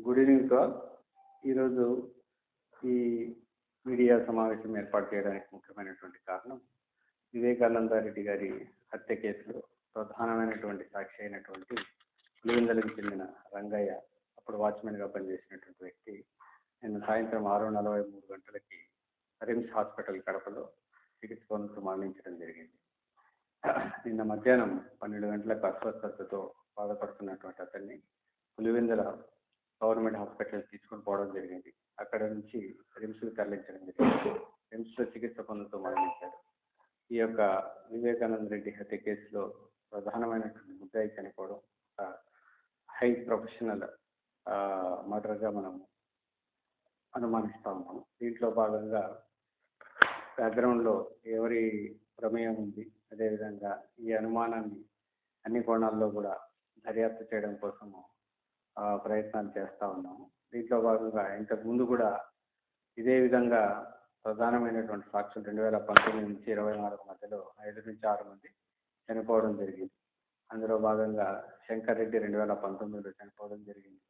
Good evening to all. ఈరోజు ఈ media సమావేశం ఏర్పాటు చేయడానికి ముఖ్యమైనటువంటి కారణం వివేకానందరెడ్డి గారి హత్య కేసులో ప్రధానమైనటువంటి సాక్షి అయినటువంటి పులివెందులకు చెందిన రంగయ్య, అప్పుడు వాచ్మెన్గా పనిచేసినటువంటి వ్యక్తి, నిన్న సాయంత్రం 6:43 గంటలకి రిమ్స్ హాస్పిటల్ కడపలో చికిత్స పొందుతూ మరణించడం జరిగింది. నిన్న మధ్యాహ్నం 12 గంటలకు అస్వస్థతతో బాధపడుతున్నటువంటి అతన్ని పులివెందుల గవర్నమెంట్ హాస్పిటల్ తీసుకొని పోవడం జరిగింది. అక్కడ నుంచి రిమ్స్కి తరలించడం జరిగింది. రిమ్స్లో చికిత్స పొందుతూ మరణించారు. ఈ యొక్క వివేకానంద రెడ్డి హత్య కేసులో ప్రధానమైనటువంటి ముద్దాయి చనిపోవడం హై ప్రొఫెషనల్ మర్డర్గా మనం అనుమానిస్తూ ఉన్నాము. దీంట్లో భాగంగా బ్యాక్గ్రౌండ్లో ఎవరి ప్రమేయం ఉంది, అదేవిధంగా ఈ అనుమానాన్ని అన్ని కోణాల్లో కూడా దర్యాప్తు చేయడం కోసము ప్రయత్నాలు చేస్తూ ఉన్నాము. దీంట్లో భాగంగా ఇంతకు ముందు కూడా ఇదే విధంగా ప్రధానమైనటువంటి సాక్షులు 2019 నుంచి 24 మధ్యలో 5 నుంచి 6 మంది చనిపోవడం జరిగింది. అందులో భాగంగా శంకర్ రెడ్డి 2019లో చనిపోవడం జరిగింది.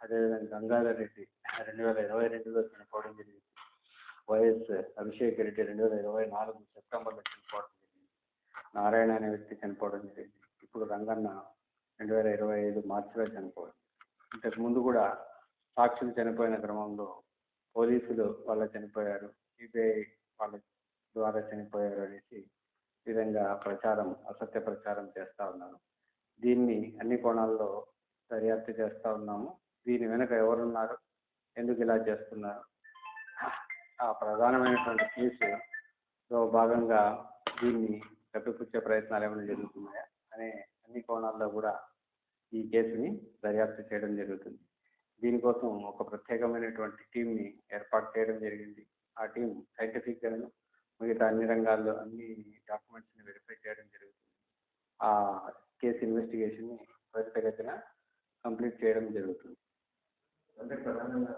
అదేవిధంగా గంగాధర్ రెడ్డి 2022లో చనిపోవడం జరిగింది. వైఎస్ అభిషేక్ రెడ్డి 2024 సెప్టెంబర్లో చనిపోవడం జరిగింది. నారాయణ అనే వ్యక్తి చనిపోవడం జరిగింది. ఇప్పుడు రంగన్న 2025 మార్చిలో చనిపోవడం. ఇంతకు ముందు కూడా సాక్షులు చనిపోయిన క్రమంలో పోలీసులు వాళ్ళ చనిపోయారు, సిబిఐ వాళ్ళ ద్వారా చనిపోయారు అనేసి విధంగా అసత్య ప్రచారం చేస్తూ ఉన్నారు. దీన్ని అన్ని కోణాల్లో దర్యాప్తు చేస్తూ ఉన్నాము. దీని వెనుక ఎవరున్నారు, ఎందుకు ఇలా చేస్తున్నారు, ఆ ప్రధానమైనటువంటి కేసులో భాగంగా దీన్ని కప్పిపుచ్చే ప్రయత్నాలు ఏమైనా జరుగుతున్నాయా అనే అన్ని కోణాల్లో కూడా ఈ కేసుని దర్యాప్తు చేయడం జరుగుతుంది. దీనికోసం ఒక ప్రత్యేకమైనటువంటి టీంని ఏర్పాటు చేయడం జరిగింది. ఆ టీం సైంటిఫిక్గాను మిగతా అన్ని రంగాల్లో అన్ని డాక్యుమెంట్స్ని వెరిఫై చేయడం జరుగుతుంది. ఆ కేసు ఇన్వెస్టిగేషన్ని త్వరితగతిన కంప్లీట్ చేయడం జరుగుతుంది. అంటే ప్రధానంగా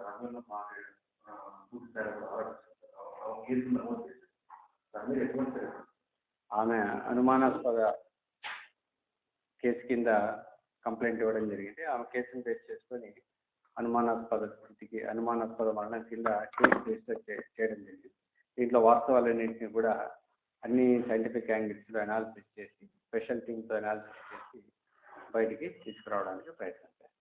ఆమె అనుమానాస్పద కేసు కింద కంప్లైంట్ ఇవ్వడం జరిగింది. ఆమె కేసును బేస్ చేసుకొని అనుమానాస్పద మరణం కింద కేసు రిజిస్టర్ చేయడం జరిగింది. దీంట్లో వాస్తవాలన్నింటినీ కూడా అన్ని సైంటిఫిక్ యాంగిల్స్లో అనాలిసిస్ చేసి స్పెషల్ టీమ్తో అనాలిసిస్ చేసి బయటికి తీసుకురావడానికి ప్రయత్నం చేస్తాం.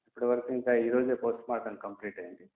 ఇప్పటి వరకు ఇంకా ఈరోజే పోస్ట్ మార్టం కంప్లీట్ అయింది.